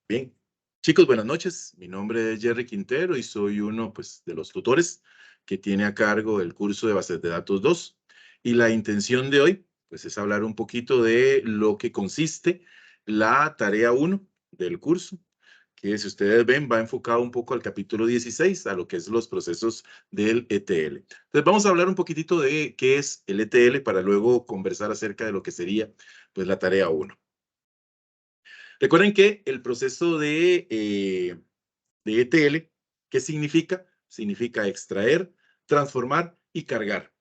Bien, chicos, buenas noches. Mi nombre es Jerry Quintero y soy uno pues, de los tutores que tiene a cargo el curso de Bases de Datos 2. Y la intención de hoy pues, es hablar un poquito de lo que consiste la tarea 1 del curso, que si ustedes ven va enfocado un poco al capítulo 16, a lo que es los procesos del ETL. Entonces vamos a hablar un poquitito de qué es el ETL para luego conversar acerca de lo que sería pues, la tarea 1. Recuerden que el proceso de ETL, ¿qué significa? Significa extraer, transformar y cargar.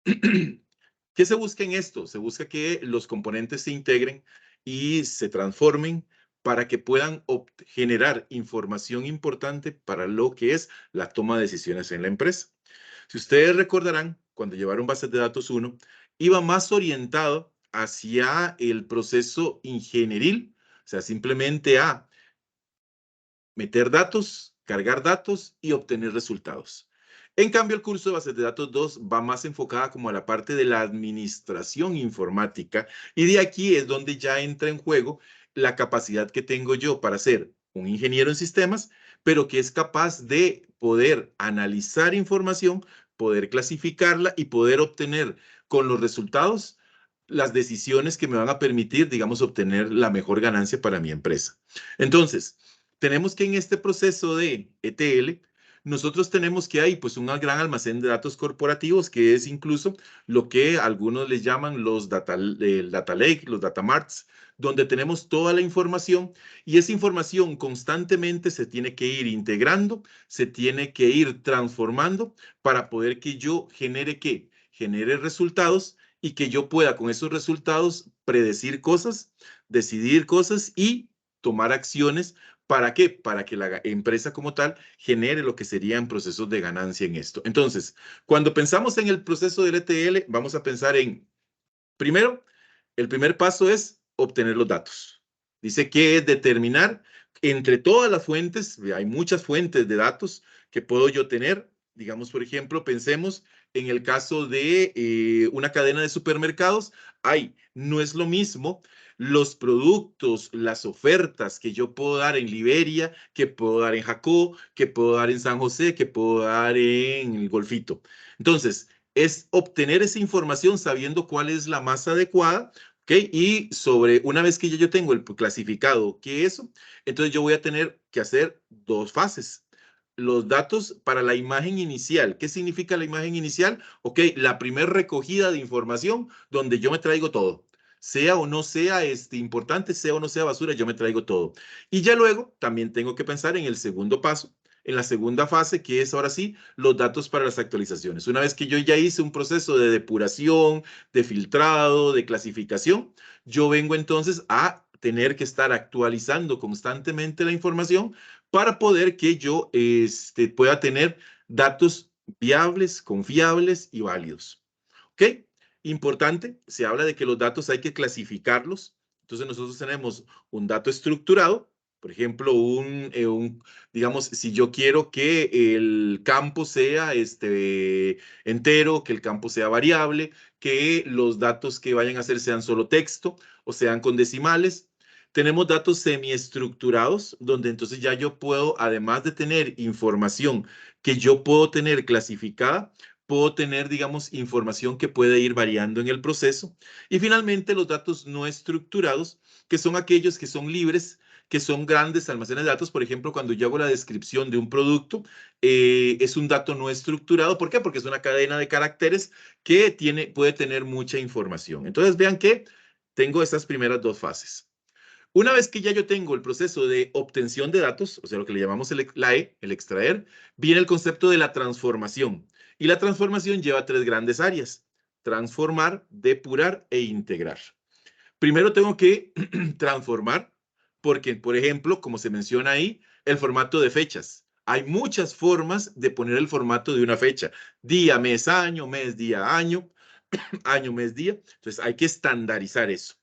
¿Qué se busca en esto? Se busca que los componentes se integren y se transformen para que puedan generar información importante para lo que es la toma de decisiones en la empresa. Si ustedes recordarán, cuando llevaron bases de datos 1, iba más orientado hacia el proceso ingenieril, o sea, simplemente a meter datos, cargar datos y obtener resultados. En cambio, el curso de bases de datos 2 va más enfocada como a la parte de la administración informática y de aquí es donde ya entra en juego la capacidad que tengo yo para ser un ingeniero en sistemas, pero que es capaz de poder analizar información, poder clasificarla y poder obtener con los resultados las decisiones que me van a permitir, digamos, obtener la mejor ganancia para mi empresa. Entonces, tenemos que en este proceso de ETL, nosotros tenemos que hay pues un gran almacén de datos corporativos que es incluso lo que algunos les llaman el data lake, los data marts, donde tenemos toda la información y esa información constantemente se tiene que ir integrando, se tiene que ir transformando para poder que yo genere ¿qué? Genere resultados y que yo pueda con esos resultados predecir cosas, decidir cosas y tomar acciones. ¿Para qué? Para que la empresa como tal genere lo que serían procesos de ganancia en esto. Entonces, cuando pensamos en el proceso del ETL, vamos a pensar en, primero, el primer paso es obtener los datos. Dice que es determinar entre todas las fuentes, hay muchas fuentes de datos que puedo yo tener. Digamos, por ejemplo, pensemos en el caso de una cadena de supermercados. No es lo mismo los productos, las ofertas que yo puedo dar en Liberia, que puedo dar en Jacó, que puedo dar en San José, que puedo dar en el Golfito. Entonces, es obtener esa información sabiendo cuál es la más adecuada, ¿ok? Y sobre, una vez que yo tengo el clasificado que eso, entonces yo voy a tener que hacer dos fases. Los datos para la imagen inicial. ¿Qué significa la imagen inicial? Ok, la primera recogida de información donde yo me traigo todo. Sea o no sea importante, sea o no sea basura, yo me traigo todo. Y ya luego también tengo que pensar en el segundo paso, en la segunda fase, que es ahora sí los datos para las actualizaciones. Una vez que yo ya hice un proceso de depuración, de filtrado, de clasificación, yo vengo entonces a tener que estar actualizando constantemente la información para poder que yo pueda tener datos viables, confiables y válidos. ¿Ok? Importante, se habla de que los datos hay que clasificarlos. Entonces nosotros tenemos un dato estructurado, por ejemplo, digamos, si yo quiero que el campo sea entero, que el campo sea variable, que los datos que vayan a hacer sean solo texto o sean con decimales. Tenemos datos semiestructurados, donde entonces ya yo puedo, además de tener información que yo puedo tener clasificada, puedo tener, digamos, información que puede ir variando en el proceso. Y finalmente, los datos no estructurados, que son aquellos que son libres, que son grandes almacenes de datos. Por ejemplo, cuando yo hago la descripción de un producto, es un dato no estructurado. ¿Por qué? Porque es una cadena de caracteres que puede tener mucha información. Entonces, vean que tengo estas primeras dos fases. Una vez que ya yo tengo el proceso de obtención de datos, o sea, lo que le llamamos la E, el extraer, viene el concepto de la transformación. Y la transformación lleva tres grandes áreas: transformar, depurar e integrar. Primero tengo que transformar, porque, por ejemplo, como se menciona ahí, el formato de fechas. Hay muchas formas de poner el formato de una fecha: día, mes, día, año, año, mes, día. Entonces hay que estandarizar eso.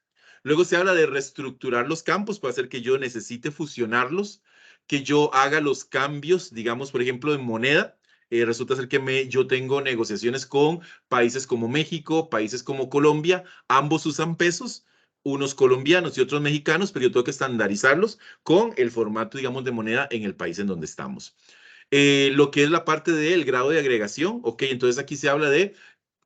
Luego se habla de reestructurar los campos, puede ser que yo necesite fusionarlos, que yo haga los cambios, digamos, por ejemplo, en moneda. Resulta ser que yo tengo negociaciones con países como México, países como Colombia, ambos usan pesos, unos colombianos y otros mexicanos, pero yo tengo que estandarizarlos con el formato, digamos, de moneda en el país en donde estamos. Lo que es la parte del grado de agregación, ok, entonces aquí se habla de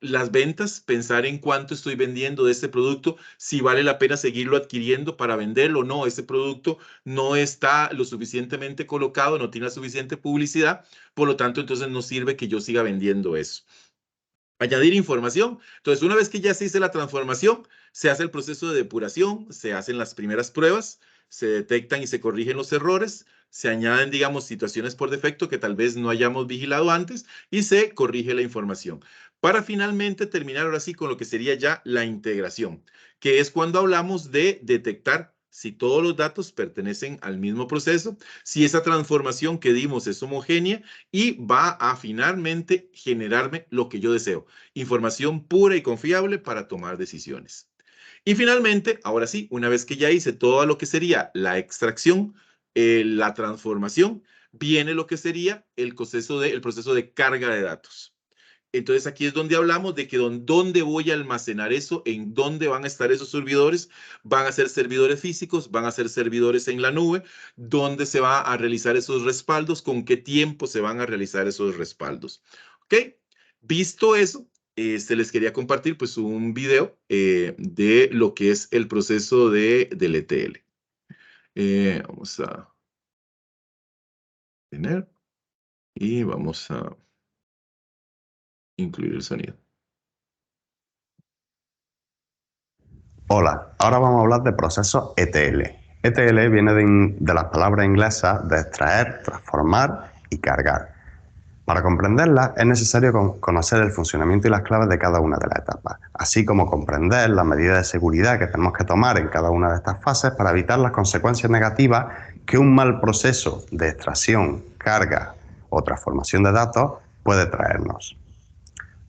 las ventas, pensar en cuánto estoy vendiendo de este producto, si vale la pena seguirlo adquiriendo para venderlo o no. Este producto no está lo suficientemente colocado, no tiene la suficiente publicidad, por lo tanto, entonces no sirve que yo siga vendiendo eso. Añadir información. Entonces, una vez que ya se hizo la transformación, se hace el proceso de depuración, se hacen las primeras pruebas, se detectan y se corrigen los errores, se añaden, digamos, situaciones por defecto que tal vez no hayamos vigilado antes y se corrige la información. Para finalmente terminar ahora sí con lo que sería ya la integración, que es cuando hablamos de detectar si todos los datos pertenecen al mismo proceso, si esa transformación que dimos es homogénea y va a finalmente generarme lo que yo deseo. Información pura y confiable para tomar decisiones. Y finalmente, ahora sí, una vez que ya hice todo lo que sería la extracción, la transformación, viene lo que sería el proceso de carga de datos. Entonces aquí es donde hablamos de que dónde voy a almacenar eso, en dónde van a estar esos servidores, van a ser servidores físicos, van a ser servidores en la nube, dónde se va a realizar esos respaldos, con qué tiempo se van a realizar esos respaldos. ¿Ok? Visto eso, se les quería compartir pues un video de lo que es el proceso del ETL. Vamos a tener y vamos a incluir el sonido. Hola, ahora vamos a hablar de procesos ETL. ETL viene de las palabras inglesas de extraer, transformar y cargar. Para comprenderlas es necesario conocer el funcionamiento y las claves de cada una de las etapas, así como comprender las medidas de seguridad que tenemos que tomar en cada una de estas fases para evitar las consecuencias negativas que un mal proceso de extracción, carga o transformación de datos puede traernos.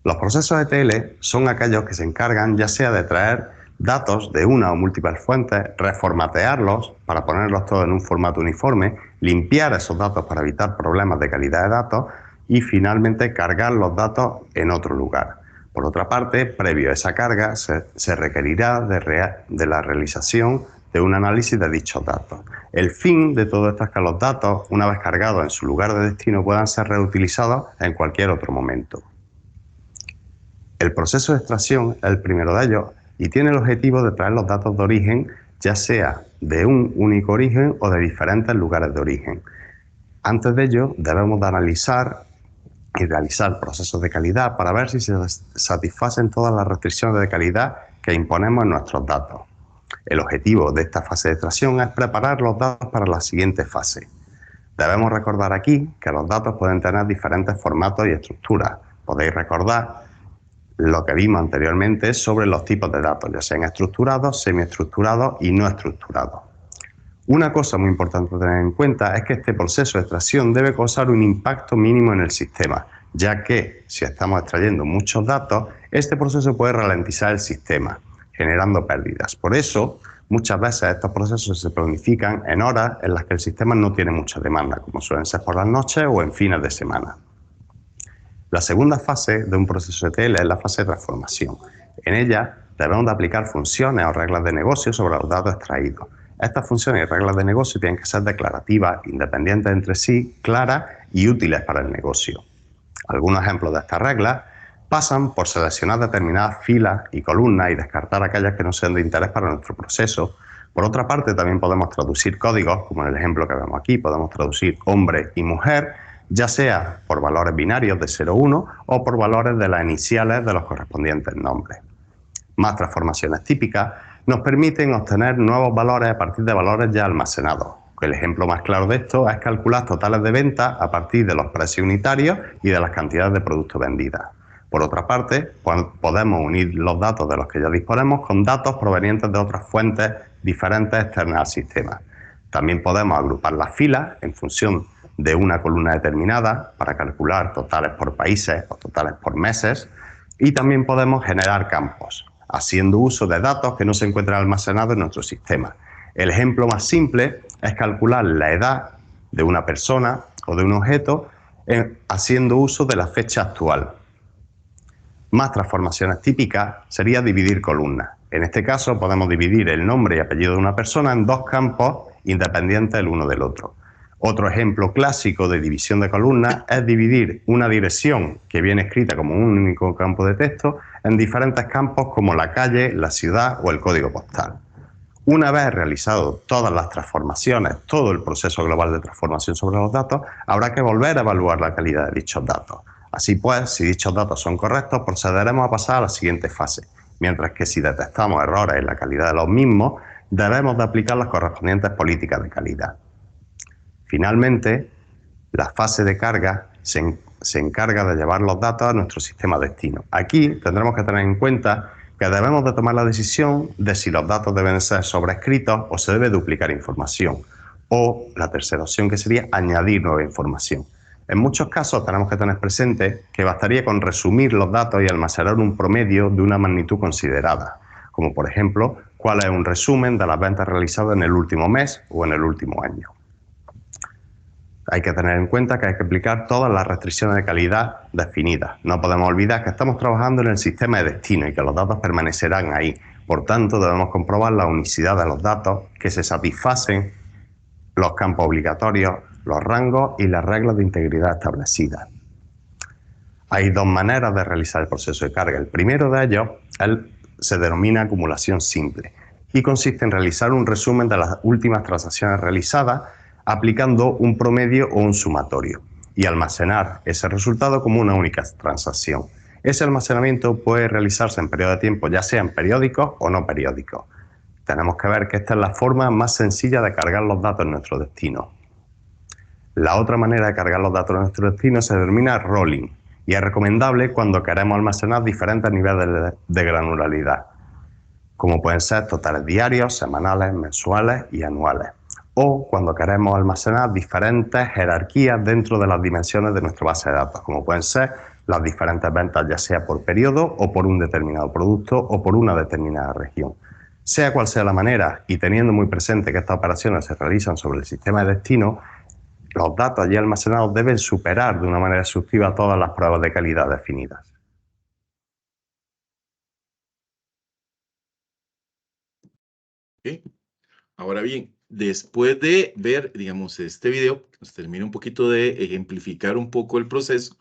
Los procesos ETL son aquellos que se encargan ya sea de traer datos de una o múltiples fuentes, reformatearlos para ponerlos todos en un formato uniforme, limpiar esos datos para evitar problemas de calidad de datos y finalmente cargar los datos en otro lugar. Por otra parte, previo a esa carga se requerirá de la realización de un análisis de dichos datos. El fin de todo esto es que los datos, una vez cargados en su lugar de destino, puedan ser reutilizados en cualquier otro momento. El proceso de extracción es el primero de ellos y tiene el objetivo de traer los datos de origen, ya sea de un único origen o de diferentes lugares de origen. Antes de ello, debemos de analizar y realizar procesos de calidad para ver si se satisfacen todas las restricciones de calidad que imponemos en nuestros datos. El objetivo de esta fase de extracción es preparar los datos para la siguiente fase. Debemos recordar aquí que los datos pueden tener diferentes formatos y estructuras. Podéis recordar lo que vimos anteriormente sobre los tipos de datos, ya sean estructurados, semiestructurados y no estructurados. Una cosa muy importante a tener en cuenta es que este proceso de extracción debe causar un impacto mínimo en el sistema, ya que si estamos extrayendo muchos datos, este proceso puede ralentizar el sistema, generando pérdidas. Por eso, muchas veces estos procesos se planifican en horas en las que el sistema no tiene mucha demanda, como suelen ser por las noches o en fines de semana. La segunda fase de un proceso ETL es la fase de transformación. En ella debemos de aplicar funciones o reglas de negocio sobre los datos extraídos. Estas funciones y reglas de negocio tienen que ser declarativas, independientes entre sí, claras y útiles para el negocio. Algunos ejemplos de estas reglas pasan por seleccionar determinadas filas y columnas y descartar aquellas que no sean de interés para nuestro proceso. Por otra parte, también podemos traducir códigos, como en el ejemplo que vemos aquí, podemos traducir hombre y mujer, ya sea por valores binarios de 0 1 o por valores de las iniciales de los correspondientes nombres. Más transformaciones típicas nos permiten obtener nuevos valores a partir de valores ya almacenados. El ejemplo más claro de esto es calcular totales de ventas a partir de los precios unitarios y de las cantidades de productos vendidas. Por otra parte, podemos unir los datos de los que ya disponemos con datos provenientes de otras fuentes diferentes externas al sistema. También podemos agrupar las filas en función de una columna determinada para calcular totales por países o totales por meses, y también podemos generar campos, haciendo uso de datos que no se encuentran almacenados en nuestro sistema. El ejemplo más simple es calcular la edad de una persona o de un objeto haciendo uso de la fecha actual. Más transformaciones típicas sería dividir columnas. En este caso podemos dividir el nombre y apellido de una persona en dos campos independientes el uno del otro. Otro ejemplo clásico de división de columnas es dividir una dirección que viene escrita como un único campo de texto en diferentes campos como la calle, la ciudad o el código postal. Una vez realizado todas las transformaciones, todo el proceso global de transformación sobre los datos, habrá que volver a evaluar la calidad de dichos datos. Así pues, si dichos datos son correctos, procederemos a pasar a la siguiente fase, mientras que si detectamos errores en la calidad de los mismos, debemos de aplicar las correspondientes políticas de calidad. Finalmente, la fase de carga se encarga de llevar los datos a nuestro sistema destino. Aquí tendremos que tener en cuenta que debemos de tomar la decisión de si los datos deben ser sobrescritos o se debe duplicar información. O la tercera opción, que sería añadir nueva información. En muchos casos tenemos que tener presente que bastaría con resumir los datos y almacenar un promedio de una magnitud considerada, como por ejemplo, cuál es un resumen de las ventas realizadas en el último mes o en el último año. Hay que tener en cuenta que hay que aplicar todas las restricciones de calidad definidas. No podemos olvidar que estamos trabajando en el sistema de destino y que los datos permanecerán ahí. Por tanto, debemos comprobar la unicidad de los datos, que se satisfacen los campos obligatorios, los rangos y las reglas de integridad establecidas. Hay dos maneras de realizar el proceso de carga. El primero de ellos se denomina acumulación simple y consiste en realizar un resumen de las últimas transacciones realizadas aplicando un promedio o un sumatorio y almacenar ese resultado como una única transacción. Ese almacenamiento puede realizarse en periodo de tiempo, ya sean periódicos o no periódicos. Tenemos que ver que esta es la forma más sencilla de cargar los datos en nuestro destino. La otra manera de cargar los datos en nuestro destino se denomina rolling y es recomendable cuando queremos almacenar diferentes niveles de granularidad, como pueden ser totales diarios, semanales, mensuales y anuales, o cuando queremos almacenar diferentes jerarquías dentro de las dimensiones de nuestra base de datos, como pueden ser las diferentes ventas, ya sea por periodo o por un determinado producto o por una determinada región. Sea cual sea la manera, y teniendo muy presente que estas operaciones se realizan sobre el sistema de destino, los datos allí almacenados deben superar de una manera exhaustiva todas las pruebas de calidad definidas. ¿Okay? Ahora bien, después de ver, digamos, este video, nos termina un poquito de ejemplificar un poco el proceso,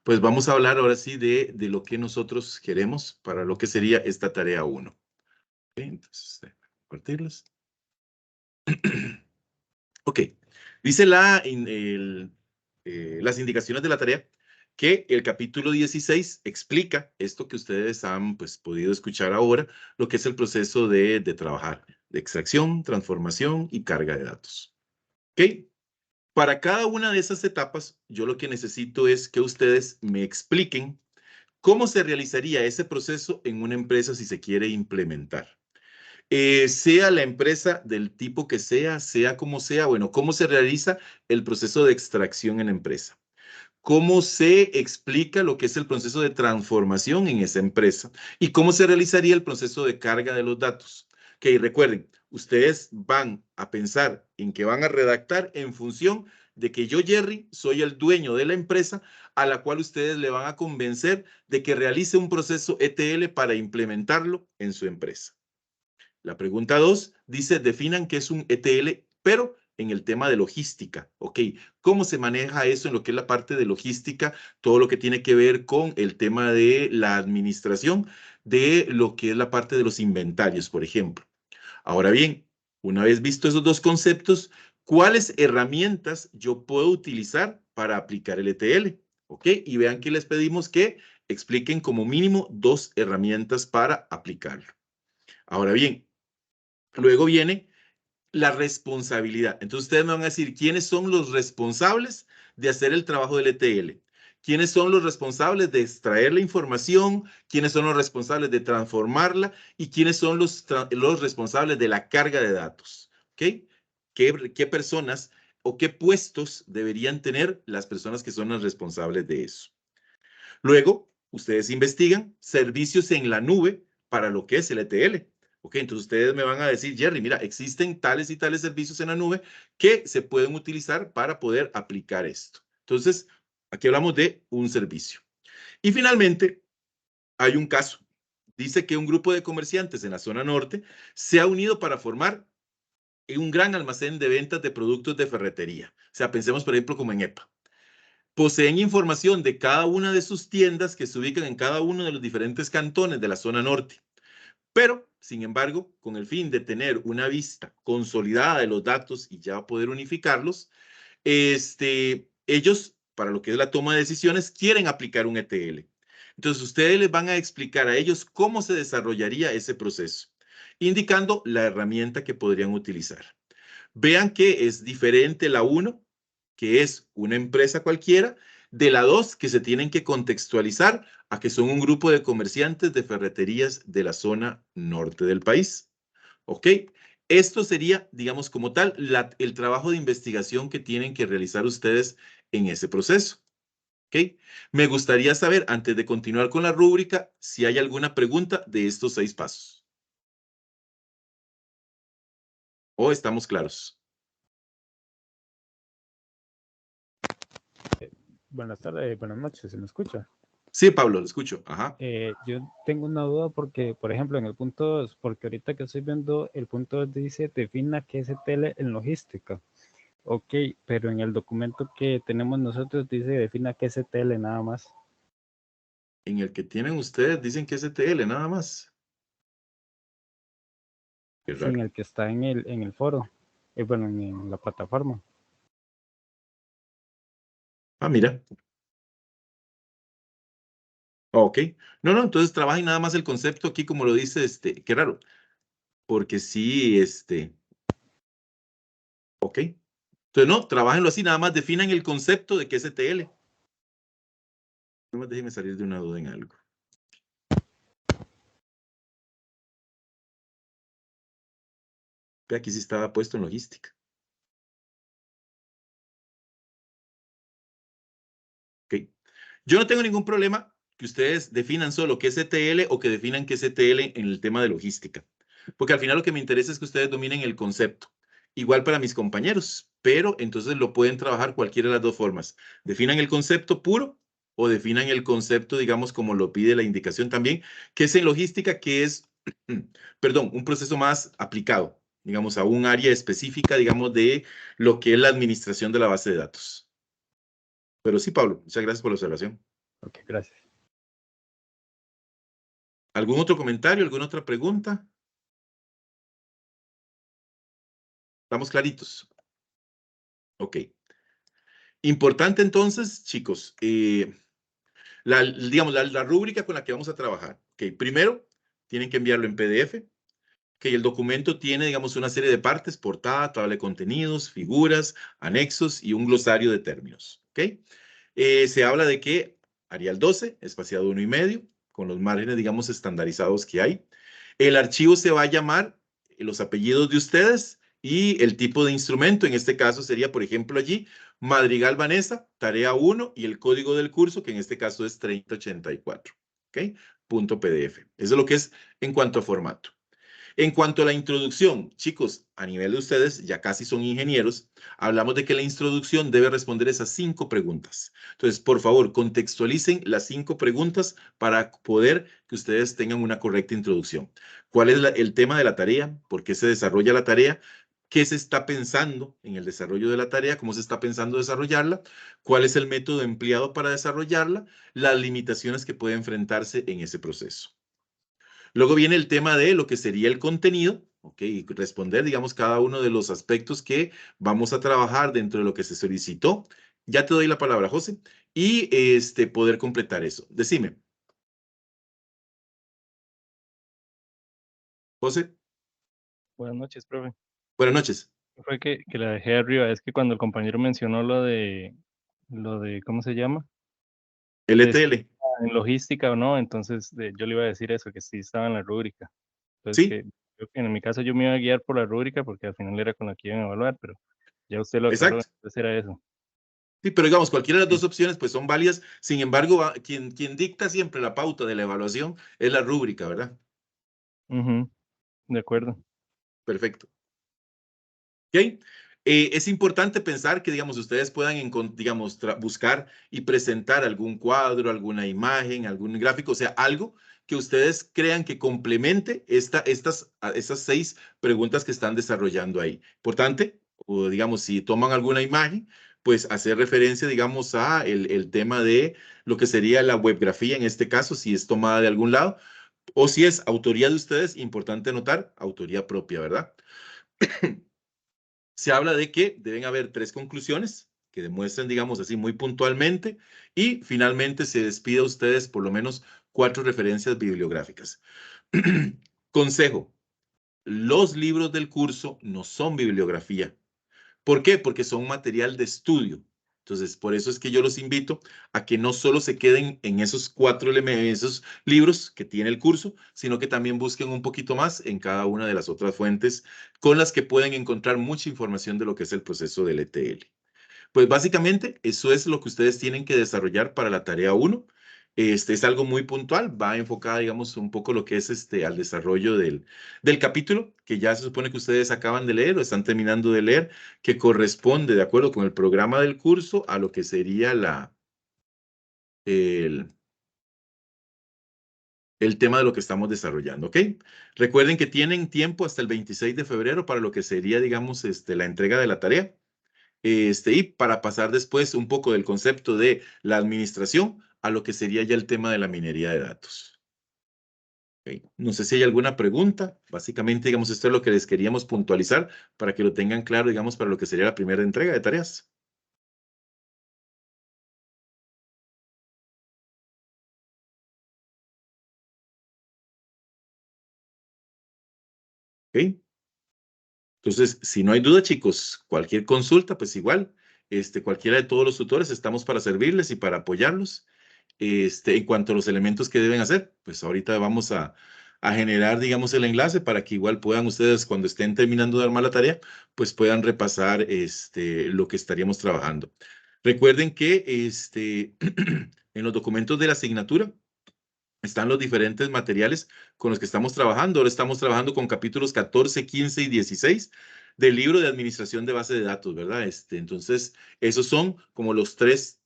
pues vamos a hablar ahora sí de lo que nosotros queremos para lo que sería esta tarea 1. ¿Okay? Entonces, compartirlas. Ok, dice las indicaciones de la tarea que el capítulo 16 explica esto que ustedes han pues, podido escuchar ahora, lo que es el proceso de trabajar, de extracción, transformación y carga de datos. Ok, para cada una de esas etapas, yo lo que necesito es que ustedes me expliquen cómo se realizaría ese proceso en una empresa si se quiere implementar. Sea la empresa del tipo que sea como sea, bueno, cómo se realiza el proceso de extracción en la empresa. Cómo se explica lo que es el proceso de transformación en esa empresa y cómo se realizaría el proceso de carga de los datos. Que recuerden, ustedes van a pensar en que van a redactar en función de que yo, Jerry, soy el dueño de la empresa a la cual ustedes le van a convencer de que realice un proceso ETL para implementarlo en su empresa. La pregunta 2 dice, definan qué es un ETL, pero en el tema de logística, ¿ok? ¿Cómo se maneja eso en lo que es la parte de logística? Todo lo que tiene que ver con el tema de la administración, de lo que es la parte de los inventarios, por ejemplo. Ahora bien, una vez visto esos dos conceptos, ¿cuáles herramientas yo puedo utilizar para aplicar el ETL? ¿Ok? Y vean que les pedimos que expliquen como mínimo 2 herramientas para aplicarlo. Ahora bien, luego viene la responsabilidad. Entonces ustedes me van a decir, ¿quiénes son los responsables de hacer el trabajo del ETL? ¿Quiénes son los responsables de extraer la información? ¿Quiénes son los responsables de transformarla? ¿Y quiénes son los responsables de la carga de datos? ¿Ok? ¿Qué personas o qué puestos deberían tener las personas que son las responsables de eso? Luego, ustedes investigan servicios en la nube para lo que es el ETL. Ok, entonces ustedes me van a decir, Jerry, mira, existen tales y tales servicios en la nube que se pueden utilizar para poder aplicar esto. Entonces, aquí hablamos de un servicio. Y finalmente, hay un caso. dice que un grupo de comerciantes en la zona norte se ha unido para formar un gran almacén de ventas de productos de ferretería. O sea, pensemos, por ejemplo, como en EPA. Poseen información de cada una de sus tiendas que se ubican en cada uno de los diferentes cantones de la zona norte. Pero, sin embargo, con el fin de tener una vista consolidada de los datos y ya poder unificarlos, ellos, para lo que es la toma de decisiones, quieren aplicar un ETL. Entonces, ustedes les van a explicar a ellos cómo se desarrollaría ese proceso, indicando la herramienta que podrían utilizar. Vean que es diferente la 1, que es una empresa cualquiera, de la 2, que se tienen que contextualizar a que son un grupo de comerciantes de ferreterías de la zona norte del país. ¿Ok? Esto sería, digamos, como tal, el trabajo de investigación que tienen que realizar ustedes en ese proceso. ¿Ok? Me gustaría saber, antes de continuar con la rúbrica, si hay alguna pregunta de estos 6 pasos. ¿O estamos claros? Buenas tardes, buenas noches, ¿se me escucha? Sí, Pablo, lo escucho. Ajá. Yo tengo una duda porque, por ejemplo, en el punto 2, porque ahorita que estoy viendo, el punto 2 dice, defina qué es ETL en logística. Ok, pero en el documento que tenemos nosotros dice, defina qué es ETL nada más. En el que tienen ustedes, dicen que es ETL, nada más. Qué Sí, en raro. el que está en el foro, bueno, en la plataforma. Ah, mira. Ok. No, no, entonces trabajen nada más el concepto aquí, como lo dice, qué raro. Porque sí, ok. Entonces, no, trabajenlo así, nada más definan el concepto de qué es ETL. No más déjenme salir de una duda en algo. Ve, aquí sí estaba puesto en logística. Ok. Yo no tengo ningún problema que ustedes definan solo qué es ETL o que definan qué es ETL en el tema de logística. Porque al final lo que me interesa es que ustedes dominen el concepto. Igual para mis compañeros, pero entonces lo pueden trabajar cualquiera de las dos formas. Definan el concepto puro o definan el concepto, digamos, como lo pide la indicación también, que es en logística, que es, perdón, un proceso más aplicado, digamos, a un área específica, digamos, de lo que es la administración de la base de datos. Pero sí, Pablo, muchas gracias por la observación. Ok, gracias. ¿Algún otro comentario, alguna otra pregunta? ¿Estamos claritos? Ok. Importante entonces, chicos, digamos, la rúbrica con la que vamos a trabajar. Okay. Primero, tienen que enviarlo en PDF. Que el documento tiene, digamos, una serie de partes: portada, tabla de contenidos, figuras, anexos y un glosario de términos. ¿Ok? Se habla de que Arial 12, espaciado 1,5, con los márgenes, digamos, estandarizados que hay. El archivo se va a llamar los apellidos de ustedes y el tipo de instrumento. En este caso sería, por ejemplo, allí, Madrigal Vanessa, tarea 1, y el código del curso, que en este caso es 3084. ¿Ok? Punto PDF. Eso es lo que es en cuanto a formato. En cuanto a la introducción, chicos, a nivel de ustedes, ya casi son ingenieros, hablamos de que la introducción debe responder esas 5 preguntas. Entonces, por favor, contextualicen las 5 preguntas para poder que ustedes tengan una correcta introducción. ¿Cuál es el tema de la tarea? ¿Por qué se desarrolla la tarea? ¿Qué se está pensando en el desarrollo de la tarea? ¿Cómo se está pensando desarrollarla? ¿Cuál es el método empleado para desarrollarla? Las limitaciones que puede enfrentarse en ese proceso. Luego viene el tema de lo que sería el contenido, ¿ok? Y responder, digamos, cada uno de los aspectos que vamos a trabajar dentro de lo que se solicitó. Ya te doy la palabra, José, y poder completar eso. Decime. José, Buenas noches, profe. buenas noches. Fue que la dejé arriba, es que cuando el compañero mencionó ¿cómo se llama? El De si ETL. estaba en logística o no, entonces yo le iba a decir eso, que sí estaba en la rúbrica. Entonces Sí, en mi caso yo me iba a guiar por la rúbrica porque al final era con la que iban a evaluar, pero ya usted lo aclaró, exacto. entonces era eso. Sí, pero digamos, cualquiera de las Sí. dos opciones pues son válidas. Sin embargo, quien dicta siempre la pauta de la evaluación es la rúbrica, ¿verdad? Ujú, de acuerdo. Perfecto. ¿Ok? Es importante pensar que, digamos, ustedes puedan, digamos, buscar y presentar algún cuadro, alguna imagen, algún gráfico, o sea, algo que ustedes crean que complemente estas 6 preguntas que están desarrollando ahí. Importante, o digamos, si toman alguna imagen, pues hacer referencia, digamos, a el tema de lo que sería la webgrafía, en este caso, si es tomada de algún lado, o si es autoría de ustedes, importante notar, autoría propia, ¿verdad? Se habla de que deben haber 3 conclusiones que demuestren, digamos así, muy puntualmente, y finalmente se despide a ustedes por lo menos 4 referencias bibliográficas. Consejo: los libros del curso no son bibliografía. ¿Por qué? Porque son material de estudio. Entonces, por eso es que yo los invito a que no solo se queden en esos 4 elementos, esos libros que tiene el curso, sino que también busquen un poquito más en cada una de las otras fuentes con las que pueden encontrar mucha información de lo que es el proceso del ETL. Pues básicamente eso es lo que ustedes tienen que desarrollar para la tarea 1. Es algo muy puntual, va enfocada, digamos, un poco lo que es al desarrollo del capítulo, que ya se supone que ustedes acaban de leer o están terminando de leer, que corresponde, de acuerdo con el programa del curso, a lo que sería el, el tema de lo que estamos desarrollando, ¿ok? Recuerden que tienen tiempo hasta el 26 de febrero para lo que sería, digamos, la entrega de la tarea. Y para pasar después un poco del concepto de la administración a lo que sería ya el tema de la minería de datos. Okay. No sé si hay alguna pregunta. Básicamente, digamos, esto es lo que les queríamos puntualizar para que lo tengan claro, digamos, para lo que sería la primera entrega de tareas. ¿Ok? Entonces, si no hay duda, chicos, cualquier consulta, pues igual, cualquiera de todos los tutores estamos para servirles y para apoyarlos. En cuanto a los elementos que deben hacer, pues ahorita vamos a generar, digamos, el enlace para que igual puedan ustedes, cuando estén terminando de armar la tarea, pues puedan repasar lo que estaríamos trabajando. Recuerden que en los documentos de la asignatura están los diferentes materiales con los que estamos trabajando. Ahora estamos trabajando con capítulos 14, 15 y 16 del libro de administración de base de datos, ¿verdad? Entonces, esos son como los 3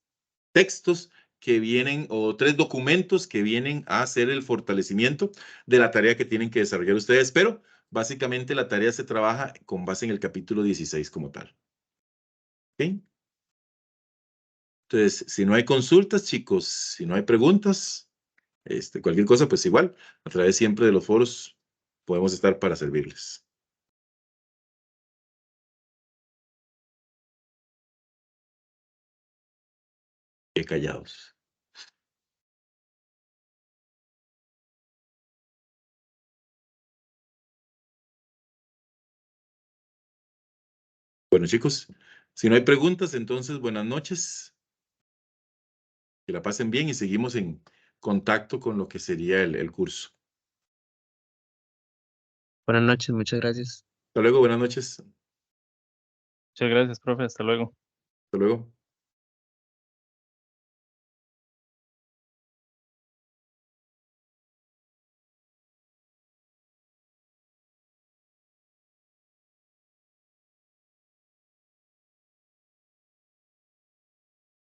textos que vienen o 3 documentos que vienen a hacer el fortalecimiento de la tarea que tienen que desarrollar ustedes, pero básicamente la tarea se trabaja con base en el capítulo 16 como tal. ¿Ok? Entonces, si no hay consultas, chicos, si no hay preguntas, cualquier cosa, pues igual, a través siempre de los foros podemos estar para servirles. Qué callados. Bueno, chicos, si no hay preguntas, entonces buenas noches. Que la pasen bien y seguimos en contacto con lo que sería el curso. Buenas noches, muchas gracias. Hasta luego, buenas noches. Muchas gracias, profe. Hasta luego. Hasta luego.